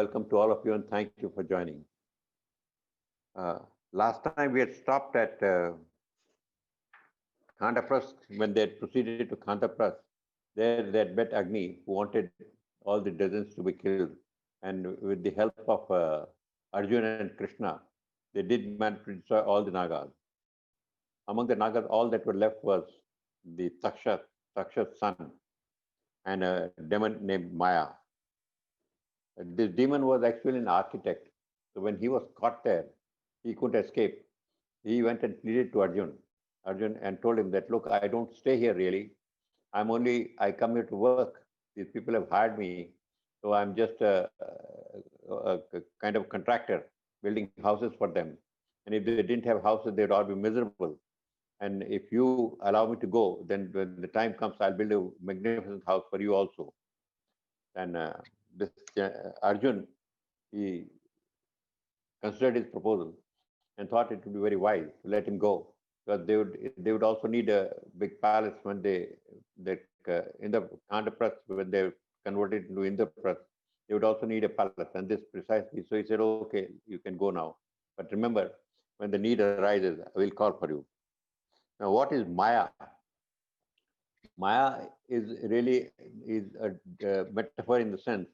welcome to all of you and thank you for joining. Uh, Last time we had stopped at Khandapras when they had proceeded to Khandapras. There they had met Agni, who wanted all the dozens to be killed. And with the help of Arjun and Krishna, they did manage to destroy all the Nagas. Among the Nagas, all that were left was the Taksha's son, and a demon named Maya. This demon was actually an architect. So when he was caught there, he couldn't escape. He went and pleaded to Arjun, and told him that, look, I don't stay here really. I come here to work. These people have hired me. So I'm just a kind of contractor building houses for them. And if they didn't have houses, they'd all be miserable. And if you allow me to go, then when the time comes, I'll build a magnificent house for you also. And this Arjun, he considered his proposal and thought it would be very wise to let him go, because they would also need a big palace when they in the Khandapras, when they converted into Indraprasth, they would also need a palace, and this precisely. So he said, okay, you can go now, but remember, when the need arises, I will call for you. Now, what is Maya? Maya is really is a metaphor in the sense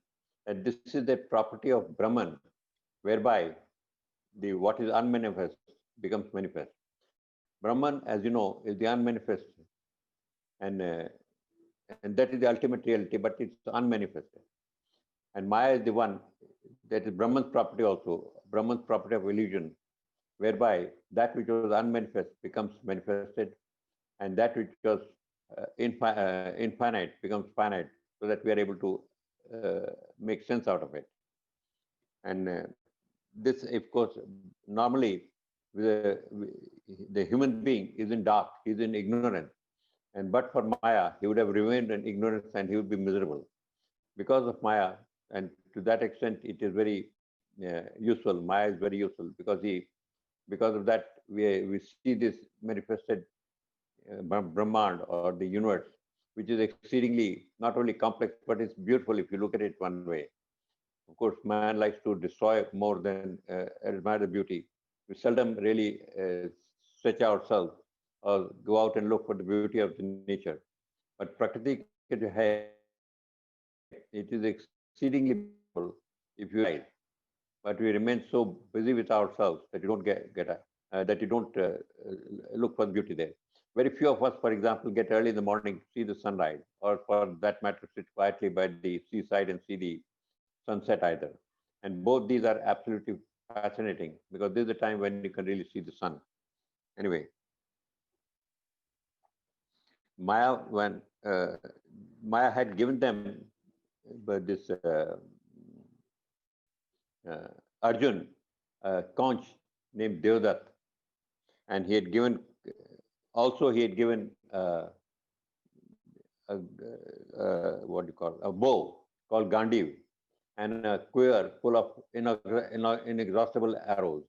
that this is the property of Brahman, whereby the what is unmanifest becomes manifest. Brahman, as you know, is the unmanifest, and and that is the ultimate reality, but it's unmanifested. And Maya is the one that is Brahman's property also, Brahman's property of illusion, whereby that which was unmanifest becomes manifested, and that which was infinite becomes finite, so that we are able to make sense out of it. And this, of course, normally the, the human being is in dark, he's in ignorance. And but for Maya, he would have remained in ignorance and he would be miserable. Because of Maya, and to that extent, it is very useful. Maya is very useful because of that, we see this manifested Brahmand or the universe, which is exceedingly not only complex, but it's beautiful if you look at it one way. Of course, man likes to destroy more than admire the beauty. We seldom really stretch ourselves or go out and look for the beauty of the nature. But Prakriti ke jo hai, it is exceedingly beautiful if you realize. But we remain so busy with ourselves that you don't that you don't look for the beauty there. Very few of us, for example, get early in the morning to see the sunrise, or for that matter, sit quietly by the seaside and see the sunset either. And both these are absolutely fascinating, because this is the time when you can really see the sun. Anyway, when Maya had given them this Arjun a conch named Devdutt, and he had given also he had given what do you call a bow called Gandiv, and a quiver full of inexhaustible arrows,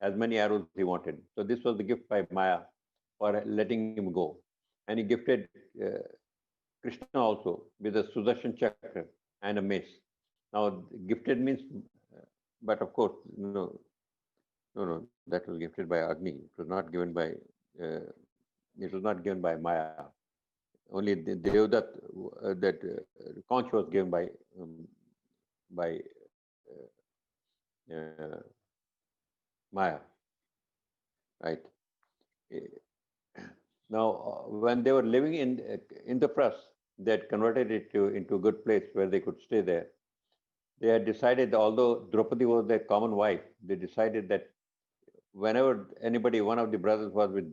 as many arrows he wanted. So this was the gift by Maya for letting him go. And he gifted Krishna also with a Sudarshan Chakra and a mace. Now, gifted means, but of course, no, that was gifted by Agni. It was not given by, Maya. Only the Devdutt, that conch was given by Maya, right? Now, when they were living in the press, they had converted it into a good place where they could stay there. They had decided, although Draupadi was their common wife, they decided that whenever one of the brothers was with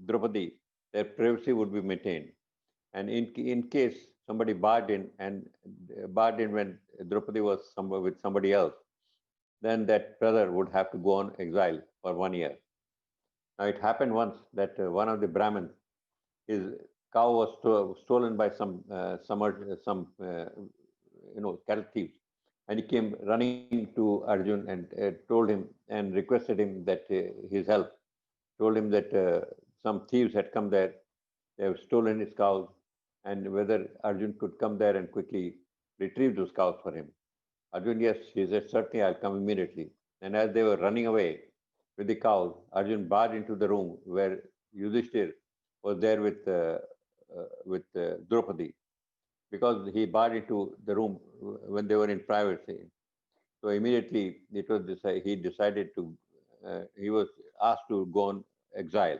Draupadi, their privacy would be maintained. And in case somebody barged in when Draupadi was with somebody else, then that brother would have to go on exile for 1 year. Now, it happened once that one of the Brahmins, his cow was stolen by some cattle thieves, and he came running to Arjun and told him and requested him that his help. Told him that some thieves had come there, they have stolen his cows, and whether Arjun could come there and quickly retrieve those cows for him. Arjun, yes, he said, certainly I'll come immediately. And as they were running away with the cows, Arjun barged into the room where Yudhishthir was there with Draupadi, because he barged into the room when they were in privacy. So immediately he decided to, he was asked to go on exile.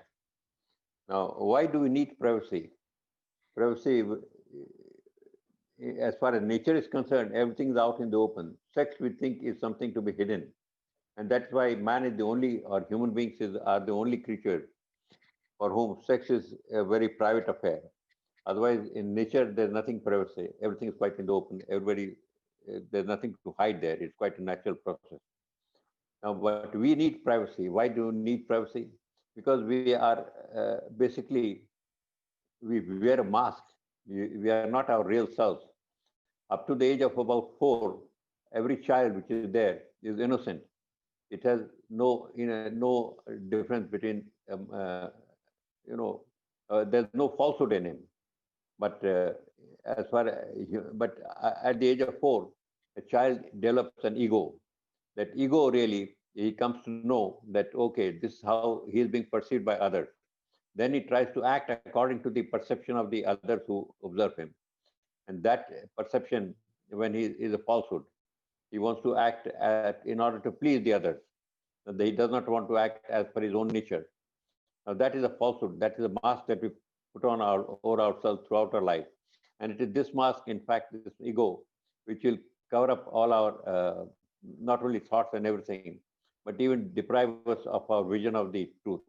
Now, why do we need privacy? Privacy, as far as nature is concerned, everything is out in the open. Sex, we think, is something to be hidden. And that's why man is the only, or human beings are the only creatures for whom sex is a very private affair. Otherwise, in nature, there's nothing privacy. Everything is quite in the open. Everybody, there's nothing to hide there. It's quite a natural process. Now, but we need privacy. Why do we need privacy? Because we are basically, we wear a mask. We are not our real selves. Up to the age of about 4, every child which is there is innocent. It has no difference between, you know, there's no falsehood in him. But as far but at the age of 4, a child develops an ego. That ego really, he comes to know that, okay, this is how he is being perceived by others. Then he tries to act according to the perception of the others who observe him. And that perception, when he is a falsehood, he wants to act in order to please the others. He does not want to act as per his own nature. Now, that is a falsehood. That is a mask that we put on over ourselves throughout our life. And it is this mask, in fact, this ego, which will cover up all our, not only thoughts and everything, but even deprive us of our vision of the truth.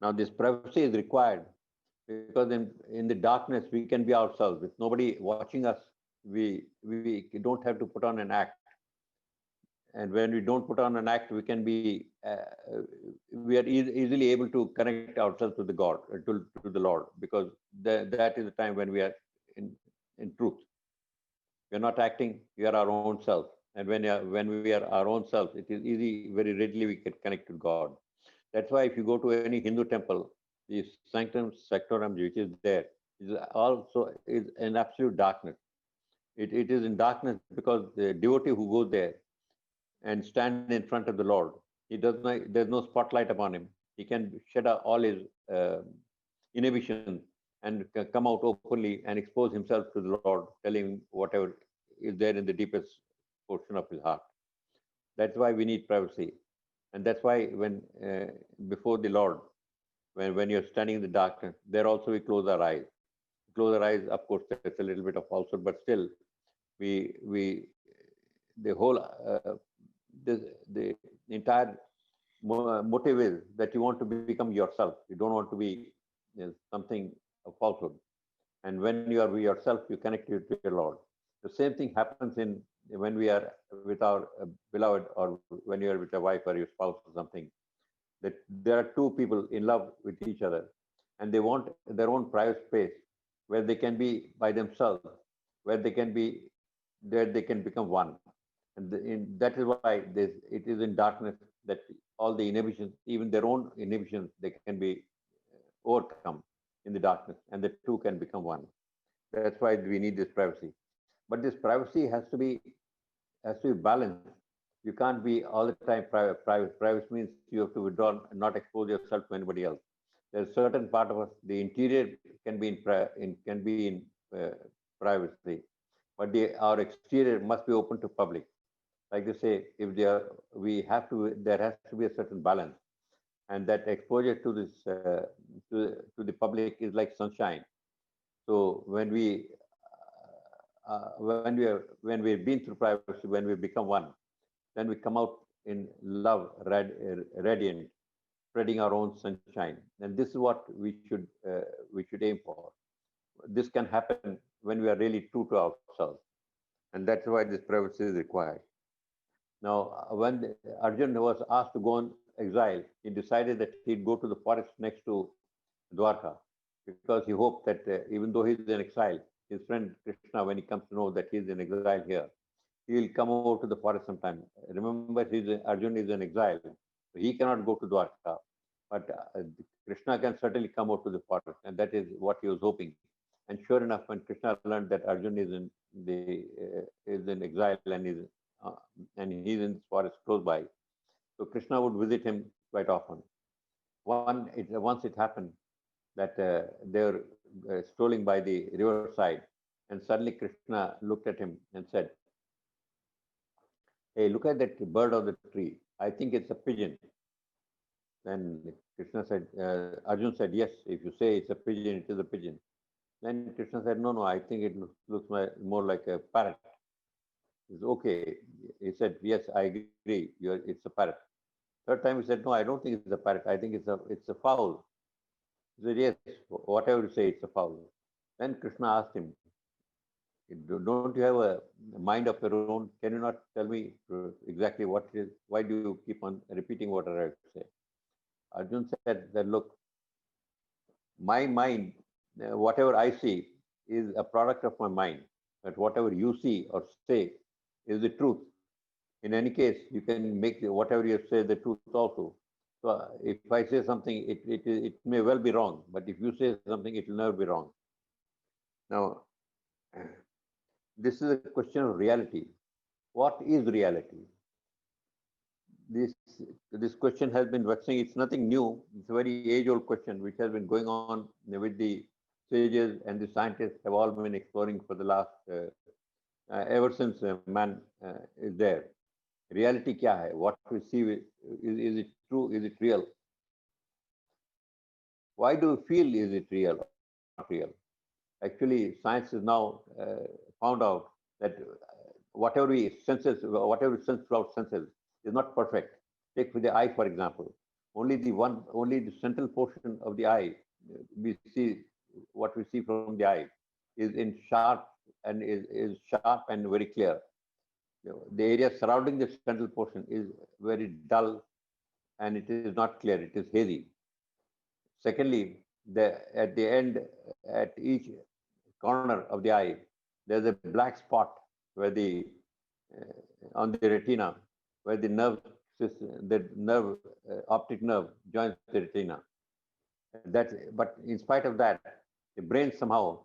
Now, this privacy is required because in the darkness, we can be ourselves. With nobody watching us, we don't have to put on an act. And when we don't put on an act, we can be, we are easily able to connect ourselves to the God, to the Lord, because that is the time when we are in truth. We are not acting, we are our own self. And when we are our own self, it is easy, very readily we can connect to God. That's why if you go to any Hindu temple, the sanctum sanctorum which is there is also is in absolute darkness. It is in darkness because the devotee who goes there and stand in front of the Lord, he does not, there's no spotlight upon him. He can shed out all his inhibitions and come out openly and expose himself to the Lord, telling whatever is there in the deepest portion of his heart. That's why we need privacy. And that's why when before the Lord, when you're standing in the darkness, there also we close our eyes. Close our eyes, of course, there's a little bit of falsehood, but still, we the whole the entire motive is that you want to become yourself. You don't want to be something of falsehood. And when you are with yourself, you connect to your Lord. The same thing happens in when we are with our beloved, or when you are with your wife or your spouse or something. That there are two people in love with each other, and they want their own private space where they can be by themselves, where they can be, where they can become one. And that is why it is in darkness that all the inhibitions, even their own inhibitions, they can be overcome in the darkness, and the two can become one. That's why we need this privacy. But this privacy has to be balanced. You can't be all the time private. Privacy means you have to withdraw and not expose yourself to anybody else. There's a certain part of us. The interior can be in privacy, but our exterior must be open to public. Like they say, if they are, we have to. There has to be a certain balance, and that exposure to this to the public is like sunshine. So when we've been through privacy, when we become one, then we come out in love, radiant, spreading our own sunshine. And this is what we should aim for. This can happen when we are really true to ourselves, and that's why this privacy is required. Now, when Arjun was asked to go on exile, he decided that he'd go to the forest next to Dwarka, because he hoped that even though he's in exile, his friend Krishna, when he comes to know that he's in exile here, he will come over to the forest sometime. Remember, Arjun is in exile. So he cannot go to Dwarka, but Krishna can certainly come over to the forest, and that is what he was hoping. And sure enough, when Krishna learned that Arjun is is in exile uh, and he's in this forest close by. So Krishna would visit him quite often. Once it happened that they were strolling by the riverside, and suddenly Krishna looked at him and said, "Hey, look at that bird on the tree. I think it's a pigeon." Then Arjun said, "Yes, if you say it's a pigeon, it is a pigeon." Then Krishna said, "No, no, I think it looks more like a parrot." He said, "Okay." He said, "Yes, I agree. It's a parrot." Third time he said, "No, I don't think it's a parrot. I think it's a fowl." He said, "Yes, whatever you say, it's a fowl." Then Krishna asked him, "Don't you have a mind of your own? Can you not tell me exactly what it is? Why do you keep on repeating what I say?" Arjun said that, "Look, my mind, whatever I see, is a product of my mind. But whatever you see or say is the truth. In any case, you can make whatever you say the truth also. So if I say something, it may well be wrong. But if you say something, it will never be wrong." Now, this is a question of reality. What is reality? This this question has been vexing. It's nothing new. It's a very age-old question which has been going on with the sages and the scientists have all been exploring for the last ever since man is there. Reality kya hai? What we see is it true? Is it real? Why do we feel is it real or not real? Actually, science has now found out that whatever we sense through our senses is not perfect. Take with the eye, for example. Only the central portion of the eye, we see what we see from the eye, is in sharp and is sharp and very clear. The area surrounding the central portion is very dull and it is not clear. It is hazy. Secondly, at the end, at each corner of the eye, there's a black spot where on the retina, where the nerve, optic nerve joins the retina. But in spite of that, the brain somehow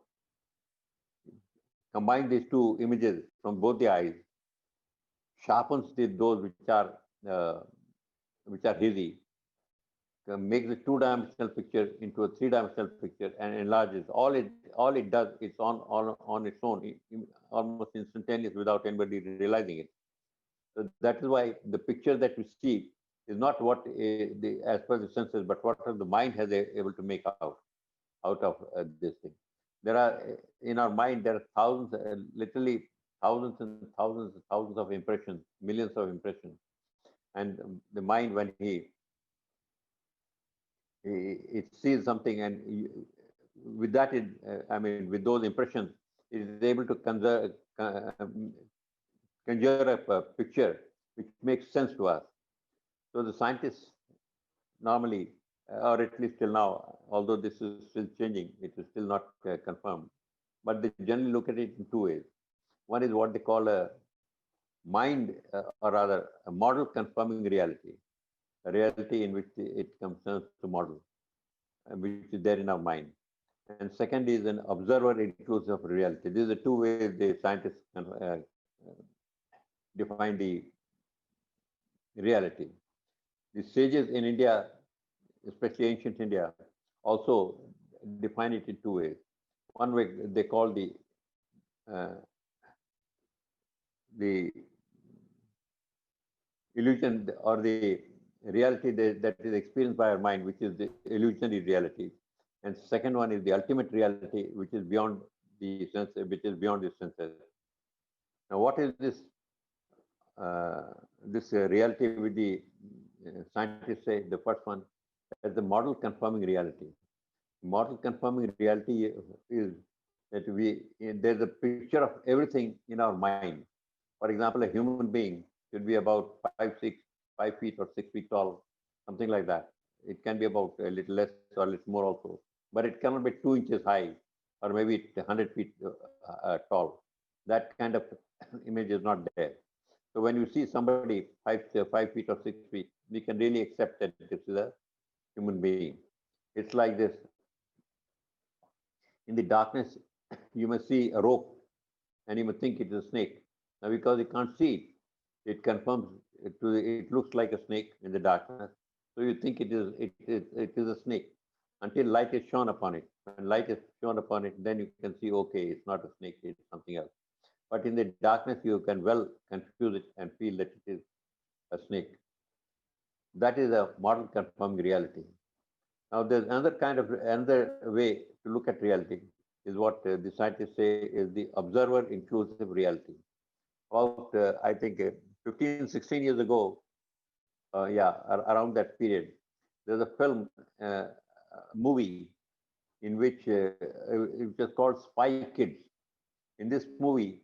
combines these two images from both the eyes, sharpens those uh, which are hazy, makes the two-dimensional picture into a three-dimensional picture and enlarges. All it does is on its own, almost instantaneous without anybody realizing it. So that is why the picture that we see is not as per the senses, but what the mind has able to make out of this thing. There are in our mind there are thousands, literally thousands and thousands and thousands of impressions, millions of impressions, and the mind when it sees something and with that I mean with those impressions it is able to conjure up a picture which makes sense to us. So the scientists normally, or at least till now, although this is still changing, it is still not confirmed, but they generally look at it in two ways. One is what they call a mind, or rather a model confirming reality, a reality in which it concerns to model, which is there in our mind. And second is an observer inclusive of reality. These are two ways the scientists can define the reality. The sages in India, especially ancient India, also define it in two ways. One way they call uh, the illusion or the reality that is experienced by our mind, which is the illusionary reality. And second one is the ultimate reality, which is beyond the sense, which is beyond the senses. Now, what is this reality with the scientists say? The first one as the model confirming reality. Model confirming reality is that there's a picture of everything in our mind. For example, a human being should be about 5 feet or 6 feet tall, something like that. It can be about a little less or a little more also, but it cannot be 2 inches high or maybe 100 feet tall. That kind of image is not there. So when you see somebody 5 feet or 6 feet, we can really accept that this is a human being. It's like this. In the darkness, you may see a rope and you may think it is a snake. Now, because you can't see it, it confirms it looks like a snake in the darkness. So you think it is a snake until light is shone upon it. When light is shone upon it, then you can see, okay, it's not a snake, it's something else. But in the darkness, you can well confuse it and feel that it is a snake. That is a model confirming reality. Now, there's another way to look at reality is what the scientists say is the observer inclusive reality. About, I think, 15, 16 years ago, yeah, around that period, there's a film, movie in which it was called Spy Kids. In this movie,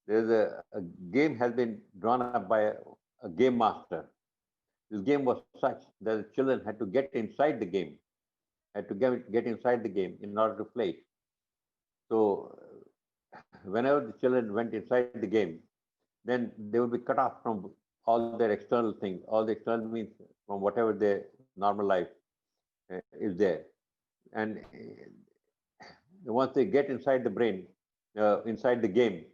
there's a game has been drawn up by a game master. This game was such that the children had to get inside the game, had to get inside the game in order to play it. So whenever the children went inside the game, then they would be cut off from all their external things. All the external means from whatever their normal life is there. And once they get inside the brain, inside the game,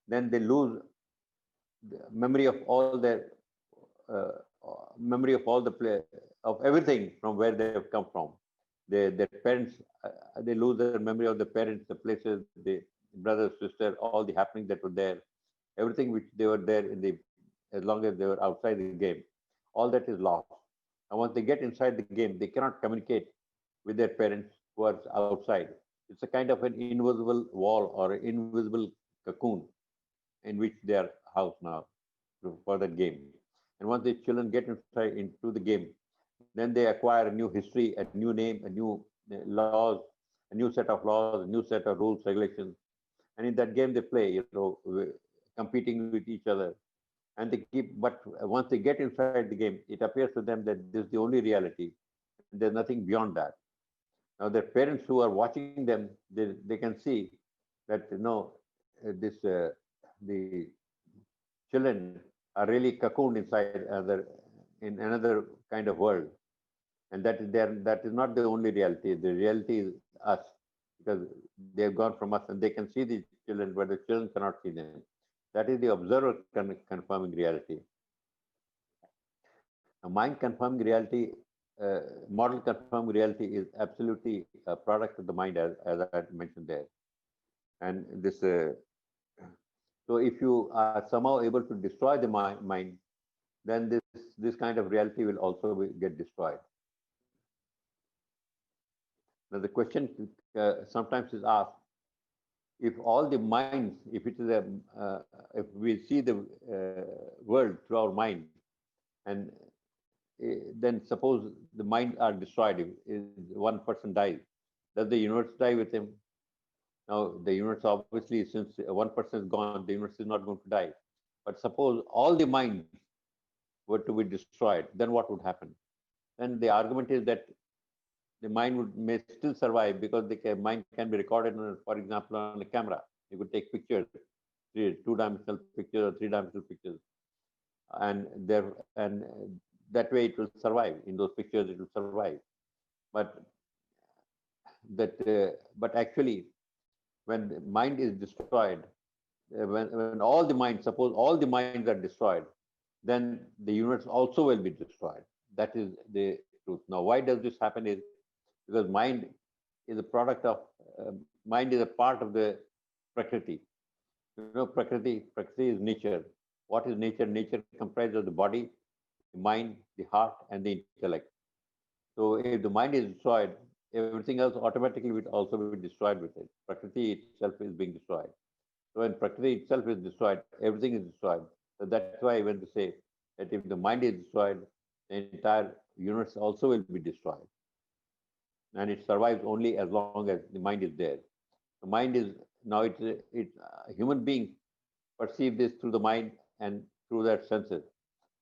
then they lose the memory of all their uh, memory of all the play of everything from where they have come from. Their parents, they lose their memory of the parents, the places, the brother, sister, all the happenings that were there, everything which they were there in the as long as they were outside the game, all that is lost. And once they get inside the game, they cannot communicate with their parents who are outside. It's a kind of an invisible wall or an invisible cocoon in which they are housed now for that game. And once the children get inside into the game, then they acquire a new history, a new name, a new laws, a new set of laws, a new set of rules, regulations. And in that game, they play, competing with each other. And they keep, but once they get inside the game, it appears to them that this is the only reality. There's nothing beyond that. Now, their parents who are watching them, they can see that, this the children are really cocooned inside in another kind of world, and that is not the only reality. The reality is us, because they've gone from us and they can see the children, but the children cannot see them. That is the observer confirming reality. A mind confirming reality, model confirming reality is absolutely a product of the mind, as I mentioned there. And this, so if you are somehow able to destroy the mind, then this kind of reality will also get destroyed. Now the question sometimes is asked: if all the minds, if it is if we see the world through our mind, and then suppose the mind are destroyed, if one person dies, does the universe die with him? Now the universe, obviously, since one person is gone, the universe is not going to die. But suppose all the minds were to be destroyed, then what would happen? Then the argument is that the mind may still survive, because the mind can be recorded, for example, on a camera. You could take pictures, two-dimensional pictures or three-dimensional pictures, and that way it will survive. In those pictures, it will survive. But but actually, when the mind is destroyed, when all the minds, suppose all the minds are destroyed, then the universe also will be destroyed. That is the truth. Now, why does this happen? Is because mind is a product of mind is a part of the prakriti. Prakriti is nature. What is nature? Nature comprises of the body, the mind, the heart, and the intellect. So if the mind is destroyed, everything else automatically will also be destroyed with it. Prakriti itself is being destroyed. So when Prakriti itself is destroyed, everything is destroyed. So that's why when they say that if the mind is destroyed, the entire universe also will be destroyed. And it survives only as long as the mind is there. The mind is now human beings perceive this through the mind and through their senses.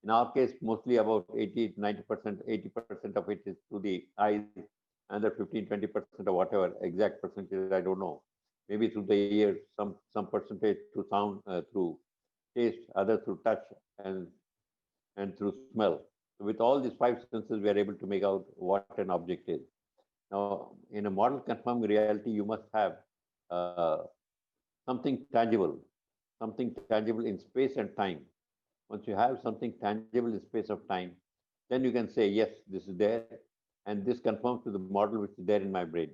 In our case, mostly about 80, 90%, 80% of it is through the eyes, another 15, 20% or whatever exact percentage, I don't know. Maybe through the ears, some percentage through sound, through taste, other through touch, and through smell. So with all these five senses, we are able to make out what an object is. Now, in a model confirming reality, you must have uh, something tangible. something tangible in space and time. Once you have something tangible in space of time, then you can say, yes, this is there, and this conforms to the model which is there in my brain.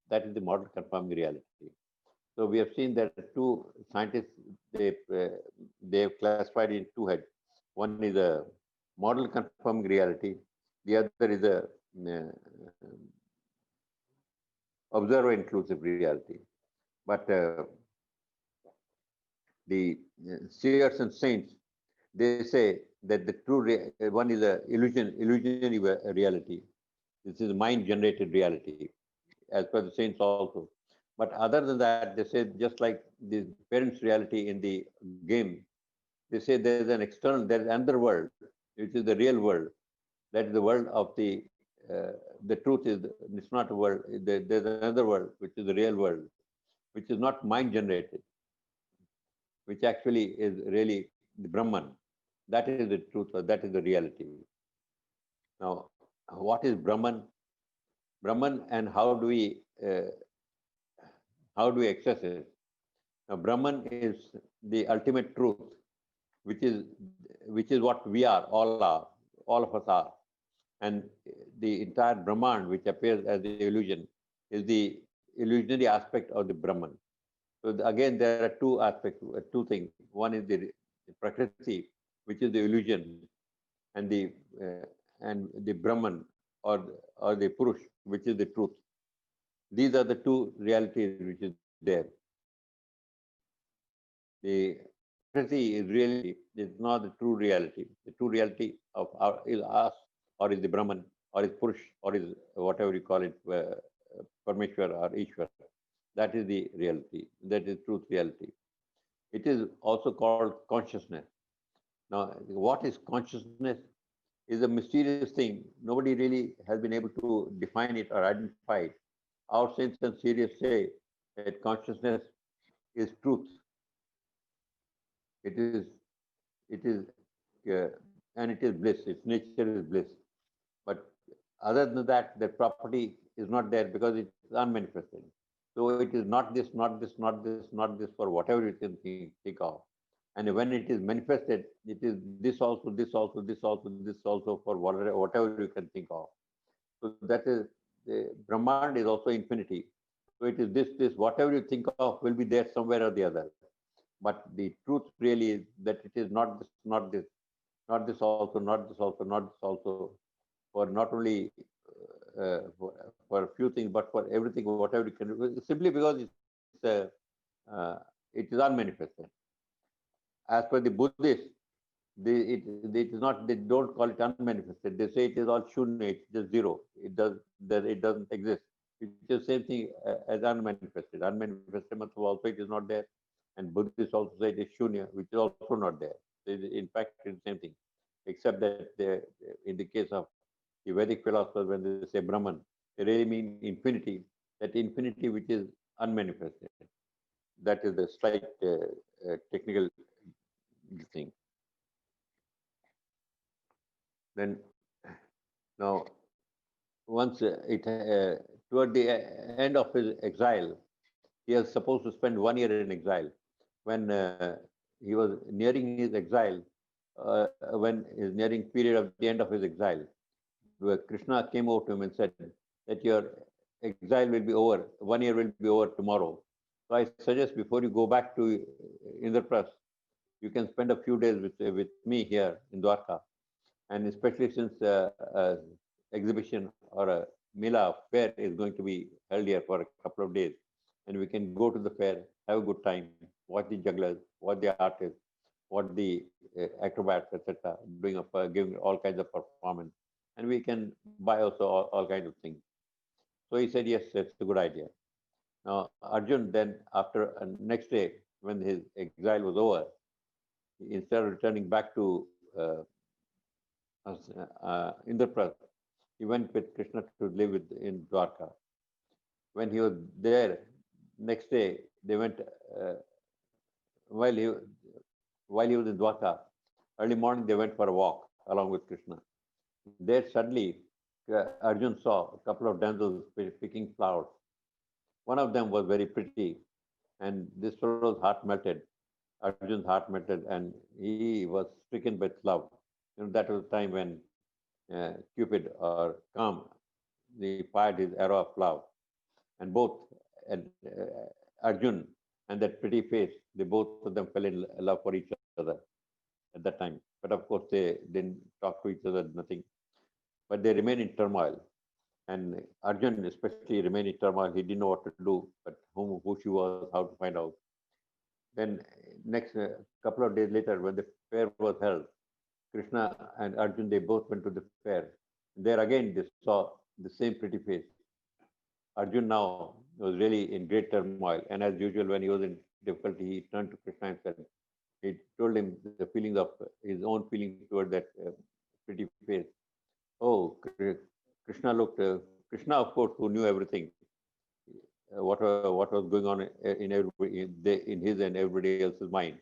That is the model confirming reality. So we have seen that two scientists, they, uh, they have classified in two heads. One is a model confirming reality, the other is a observer inclusive reality. But the seers and saints, they say that the one is a illusionary reality. This is mind generated reality, as per the saints also. But other than that, they say just like the parents' reality in the game, they say there is an external, there is another world, which is the real world. That is the world of the truth is, it's not a world, there's another world, which is the real world, which is not mind generated, which actually is really the Brahman. That is the truth, or that is the reality. Now, what is Brahman? Brahman, and how do we access it? Now, Brahman is the ultimate truth, which is which is what we are, all of us are, and the entire Brahman, which appears as the illusion, is the illusionary aspect of the Brahman. So again, there are two aspects, two things. One is the Prakriti, which is the illusion, and the Brahman, or the Purush, which is the truth. These are the two realities which is there. The Prakriti is really is not the true reality. The true reality of our is us, or is the Brahman, or is Purush, or is whatever you call it, Parmeshwar or Ishwar. That is the reality. That is truth reality. It is also called consciousness. Now, what is consciousness? Is a mysterious thing. Nobody really has been able to define it or identify it. Our saints and serious say that consciousness is truth. It is, it is, uh, and it is bliss. Its nature is bliss. But other than that, the property is not there because it is unmanifested. So it is not this, not this, not this, not this for whatever you can think of. And when it is manifested, it is this also, this also, this also, this also for whatever you can think of. So that is the Brahmand is also infinity. So it is this, whatever you think of will be there somewhere or the other. But the truth really is that it is not this, not this, not this also, not this also, not this also, for not only for a few things, but for everything, whatever you can do, simply because it is unmanifested. As per the Buddhists, it is not, they don't call it unmanifested. They say it is all shunya, it's just zero. It doesn't exist. It's the same thing as unmanifested. Unmanifested matlab also it is not there. And Buddhists also say it is shunya, which is also not there. In fact, it's the same thing, except that in the case of the Vedic philosophers, when they say Brahman, they really mean infinity, that infinity which is unmanifested. That is the slight technical thing. Then now, once toward the end of his exile, he was supposed to spend 1 year in exile. When he was nearing his exile, when his nearing period of the end of his exile, where Krishna came over to him and said that your exile will be over, 1 year will be over tomorrow. So I suggest before you go back to Indraprasth, you can spend a few days with me here in Dwarka. And especially since exhibition or a Mela fair is going to be held here for a couple of days. And we can go to the fair, have a good time, watch the jugglers, watch the artists, watch the acrobats, etc., giving all kinds of performance. And we can buy also all kinds of things. So he said, yes, that's a good idea. Now, Arjun then, after next day, when his exile was over, instead of returning back to Indraprasth, he went with Krishna to live in Dwarka. When he was there, next day, they went, while, he, while he was in Dwarka, early morning they went for a walk along with Krishna. There suddenly, Arjun saw a couple of damsels picking flowers. One of them was very pretty, and this fellow's heart melted. Arjun's heart melted, and he was stricken with love. That was the time when Cupid or Kam, he fired his arrow of love, and both and, Arjun and that pretty face, they both of them fell in love for each other at that time. But of course, they didn't talk to each other, nothing. But they remained in turmoil. And Arjun especially remained in turmoil. He didn't know what to do, but who she was, how to find out. Then next couple of days later, when the fair was held, Krishna and Arjun, they both went to the fair. There again, they saw the same pretty face. Arjun now was really in great turmoil, and as usual, when he was in difficulty, he turned to Krishna and said, he told him the feelings of his own feelings toward that pretty face. Oh, Krishna looked. Krishna, of course, who knew everything, what was going on in in his and everybody else's mind,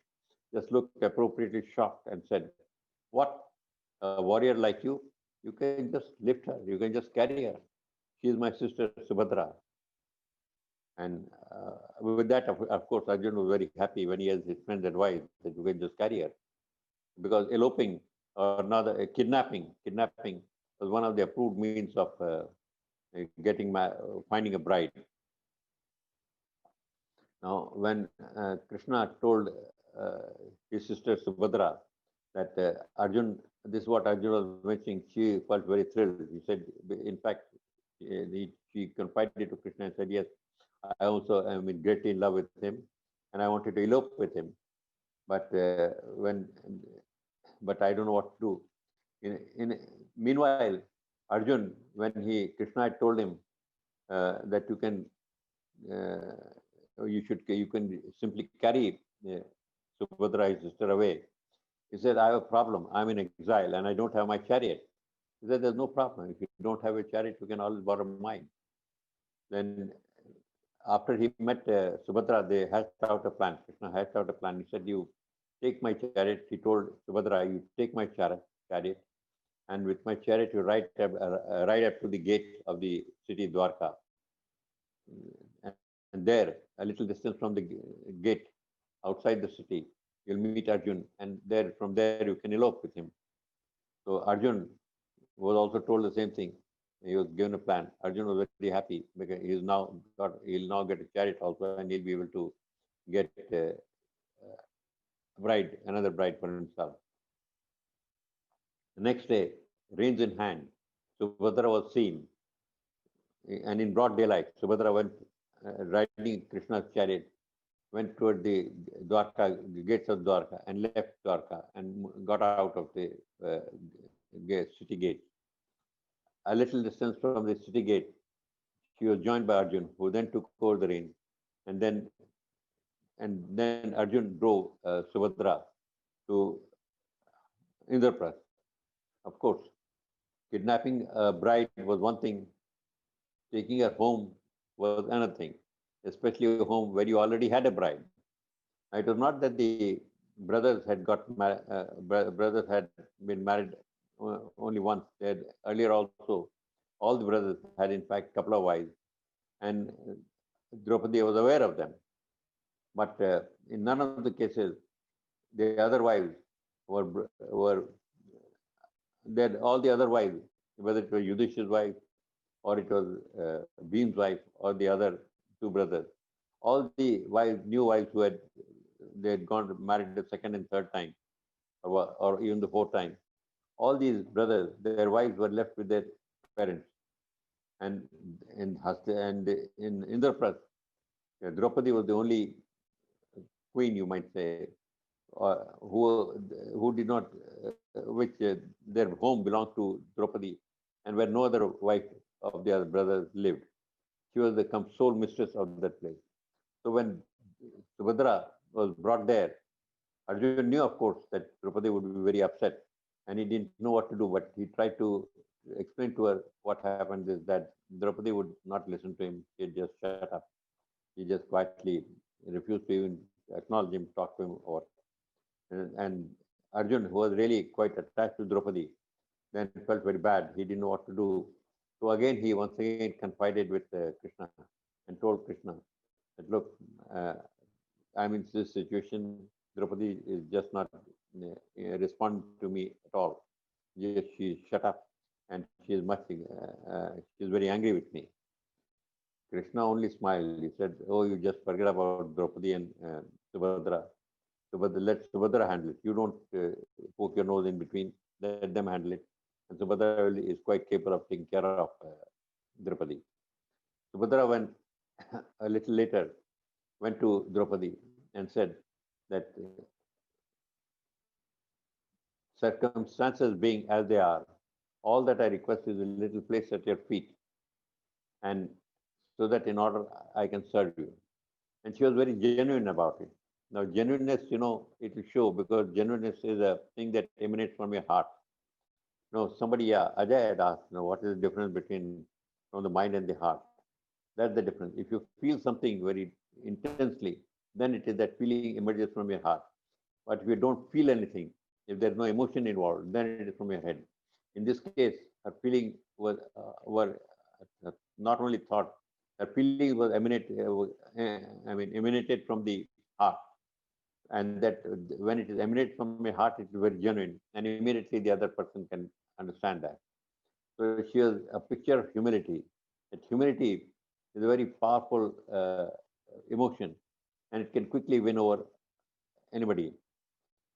just looked appropriately shocked and said, "What? A warrior like you can just lift her. You can just carry her. She is my sister Subhadra." And with that, of course, Arjun was very happy when he has his friends advised that you can just carry her, because eloping or another kidnapping was one of the approved means of finding a bride. Now, when Krishna told uh, his sister Subhadra that Arjun, this is what Arjun was mentioning, she felt very thrilled. He said, in fact, she confided to Krishna and said, "Yes, I also am greatly in love with him, and I wanted to elope with him. But but I don't know what to do." Meanwhile, Arjun, when Krishna had told him that you can simply carry Subhadra, his sister, away. He said, "I have a problem. I'm in exile and I don't have my chariot." He said, "There's no problem. If you don't have a chariot, you can always borrow mine." Then, after he met Subhadra, they hashed out a plan. Krishna hashed out a plan. He said, "You take my chariot." He told Subhadra, "You take my chariot, and with my chariot, you ride up to the gate of the city Dwarka. And there, a little distance from the gate outside the city, you'll meet Arjun, and there from there you can elope with him." So Arjun was also told the same thing. He was given a plan. Arjun was very happy because he'll now get a chariot also, and he'll be able to get another bride for himself. The next day, reins in hand, Subhadra was seen, and in broad daylight, Subhadra went riding Krishna's chariot, went toward the Dwarka, gates of Dwarka, and left Dwarka and got out of the city gate. A little distance from the city gate, she was joined by Arjun, who then took over the reins, and then Arjun drove Subhadra to Indraprasth. Of course, kidnapping a bride was one thing; taking her home was another thing, especially a home where you already had a bride. Now, it was not that the brothers had been married only once. They had earlier also, all the brothers had in fact a couple of wives, and Draupadi was aware of them. But in none of the cases, the other wives were that all the other wives, whether it was Yudhishthir's wife or it was Bhim's wife or the other two brothers, all the new wives they had gone married the second and third time, or even the fourth time. All these brothers, their wives were left with their parents, and in Indraprasth, Draupadi was the only queen, you might say, who did not, their home belonged to Draupadi, and where no other wife of the other brothers lived. She was the sole mistress of that place. So when Subhadra was brought there, Arjun knew, of course, that Draupadi would be very upset, and he didn't know what to do. But he tried to explain to her what happened is that Draupadi would not listen to him. He'd just shut up. He just quietly refused to even acknowledge him, talk to him, or and Arjun, who was really quite attached to Draupadi, then felt very bad. He didn't know what to do. So again, he once again confided with Krishna and told Krishna that, "Look, I'm in this situation. Draupadi is just not respond to me at all. Yes, she shut up, and she is much. She is very angry with me. Krishna only smiled. He said, "Oh, you just forget about Draupadi and Subhadra. Subhadra, let Subhadra handle it. You don't poke your nose in between. Let them handle it." And Subhadra is quite capable of taking care of Draupadi. Subhadra went a little later, went to Draupadi and said that circumstances being as they are, all that I request is a little place at your feet, and so that in order I can serve you. And she was very genuine about it. Now, genuineness, it will show because genuineness is a thing that emanates from your heart. Somebody, Ajay had asked, what is the difference between from the mind and the heart? That's the difference. If you feel something very intensely, then it is that feeling emerges from your heart. But if you don't feel anything, if there's no emotion involved, then it is from your head. In this case, her feeling were not only thought, her feeling was emanated from the heart, and that when it is emanates from your heart, it is very genuine, and immediately the other person can understand that. So she was a picture of humility. That humility is a very powerful emotion, and it can quickly win over anybody.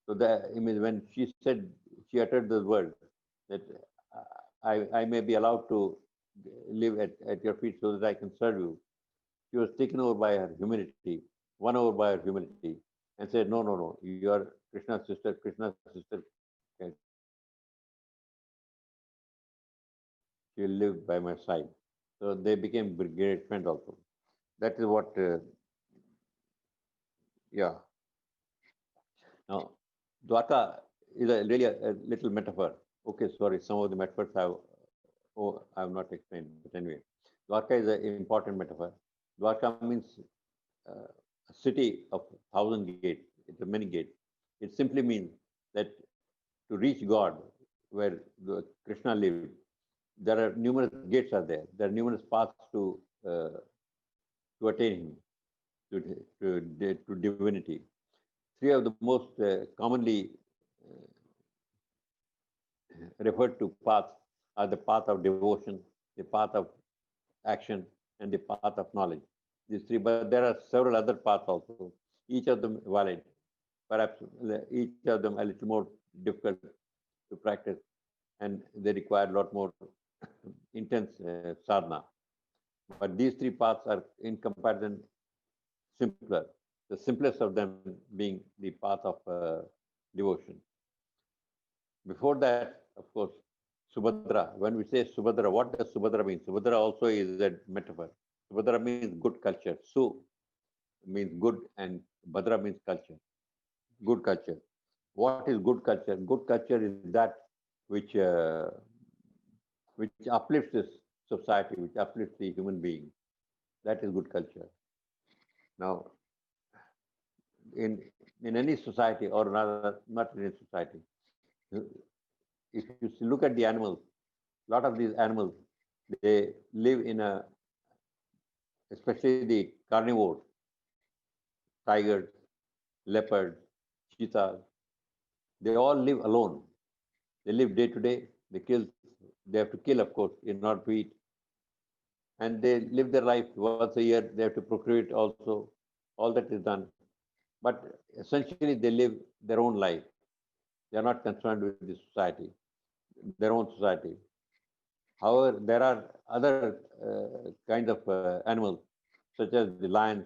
So that I mean, when she said she uttered those words that I may be allowed to live at your feet so that I can serve you, she was taken over by her humility, won over by her humility, and said, "No, no, no, you are Krishna's sister. Krishna's sister can live by my side." She will live by my side. So they became great friends also. That is what, yeah. Now, Dwaka is a little metaphor. Okay, sorry, some of the metaphors I have not explained, but anyway, Dwarka is an important metaphor. Dwarka means a city of 1,000 gates. It's a many gates. It simply means that to reach God, where Krishna lived, there are numerous gates are there. There are numerous paths to attain Him, to divinity. Three of the most commonly referred to paths are the path of devotion, the path of action, and the path of knowledge. These three, but there are several other paths also, each of them valid, perhaps each of them a little more difficult to practice, and they require a lot more intense sadhana. But these three paths are, in comparison, simpler. The simplest of them being the path of devotion. Before that, of course, Subhadra. When we say Subhadra, what does Subhadra mean? Subhadra also is a metaphor. Subhadra means good culture. Su means good, and Bhadra means culture. Good culture. What is good culture? Good culture is that which which uplifts this society, which uplifts the human being. That is good culture. Now, in any society, or rather, not in any society, if you look at the animals, a lot of these animals, they live in a, especially the carnivores, tigers, leopards, cheetahs, they all live alone. They live day to day. They have to kill, of course, in order to eat. And they live their life once a year. They have to procreate also. All that is done. But essentially, they live their own life. They are not concerned with the society, their own society. However, there are other kinds of animals, such as the lions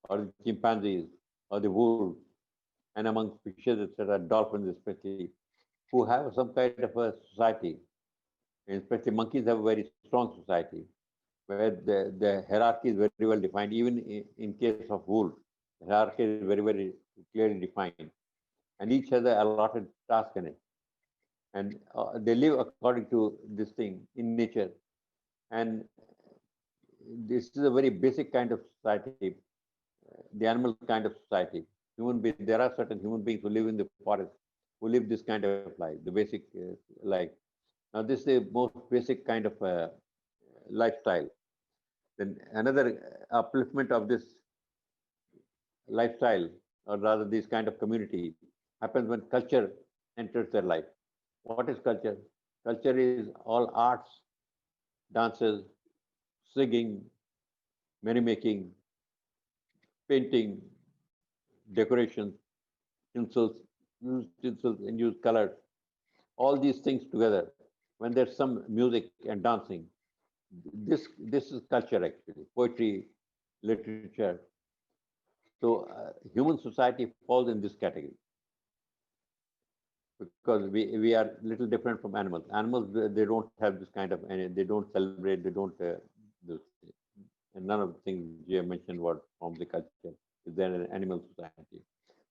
or the chimpanzees or the wolves, and among fishes, etc., dolphins especially, who have some kind of a society. And especially monkeys have a very strong society where the hierarchy is very well defined. Even in case of wolves, the hierarchy is very, very clearly defined. And each has a allotted task in it. And they live according to this thing in nature. And this is a very basic kind of society, the animal kind of society. There are certain human beings who live in the forest, who live this kind of life, the basic life. Now, this is the most basic kind of lifestyle. Then another upliftment of this lifestyle or rather this kind of community, happens when culture enters their life. What is culture? Culture is all arts, dances, singing, merrymaking, painting, decorations, tinsels, use tinsels and use colors, all these things together. When there's some music and dancing, this is culture actually, poetry, literature. So human society falls in this category because we are little different from animals. Animals they don't have this kind of, and they don't celebrate, they don't this, and none of the things you have mentioned what from the culture is there an animal society.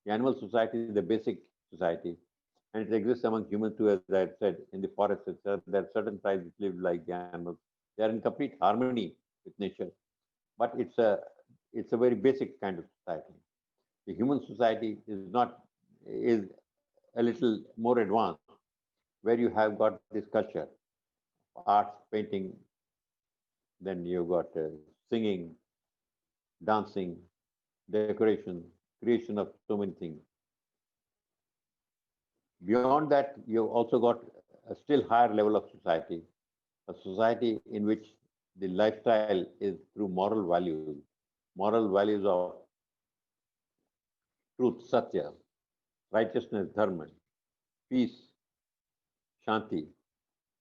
The animal society is the basic society, and it exists among humans too, as I had said. In the forest itself, there are certain tribes that live like the animals. They are in complete harmony with nature, but it's a very basic kind of society. The human society is a little more advanced, where you have got this culture, arts, painting, then you've got singing, dancing, decoration, creation of so many things. Beyond that, you've also got a still higher level of society, a society in which the lifestyle is through moral values of truth, satya, righteousness, dharma, peace, shanti,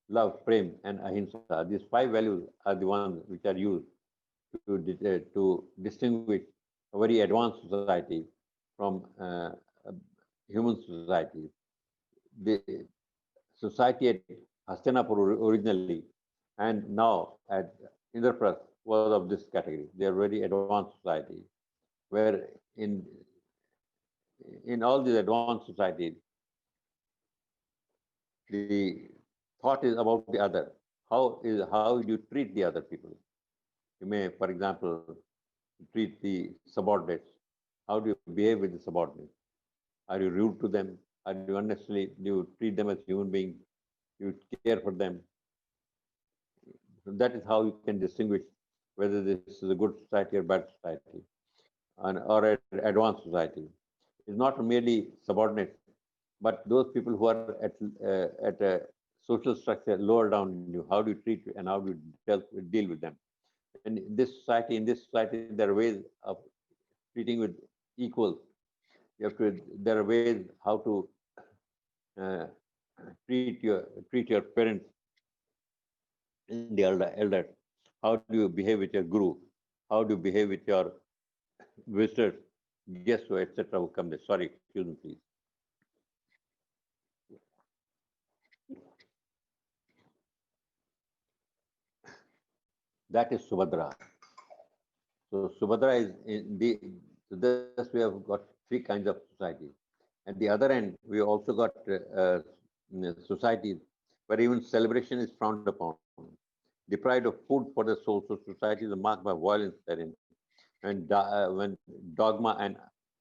love, prem, and ahimsa. These five values are the ones which are used to distinguish a very advanced society from a human society. The society at Hastinapur originally and now at Indraprasth was of this category. They are very advanced society, where in in all these advanced societies, the thought is about the other. How you treat the other people? You may, for example, treat the subordinates. How do you behave with the subordinates? Are you rude to them? Are you unnecessarily, do you treat them as human beings? You care for them. So that is how you can distinguish whether this is a good society or bad society, or an advanced society. It's not merely subordinates, but those people who are at a social structure lower down in you. How do you treat and how do you deal with them? And in this society, there are ways of treating with equals. You have to. There are ways how to uh, treat your parents and the elders. How do you behave with your guru? How do you behave with your visitors, guests, etc. who come there? Sorry, excuse me, please. That is Subhadra. So Subhadra is in the. So thus we have got three kinds of society. At the other end, we also got societies where even celebration is frowned upon, deprived of food for the soul. So societies are marked by violence therein, when dogma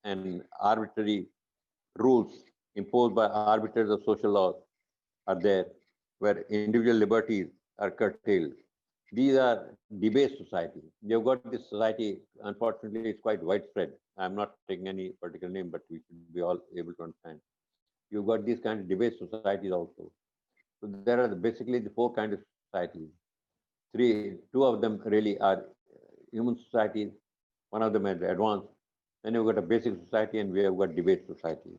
and arbitrary rules imposed by arbiters of social laws are there, where individual liberties are curtailed. These are debased society. You've got this society, unfortunately, it's quite widespread. I'm not taking any particular name, but we should be all able to understand. You've got these kind of debased societies also. So there are basically the four kinds of societies. Two of them really are human societies. One of them is advanced. Then you've got a basic society, and we have got debate society.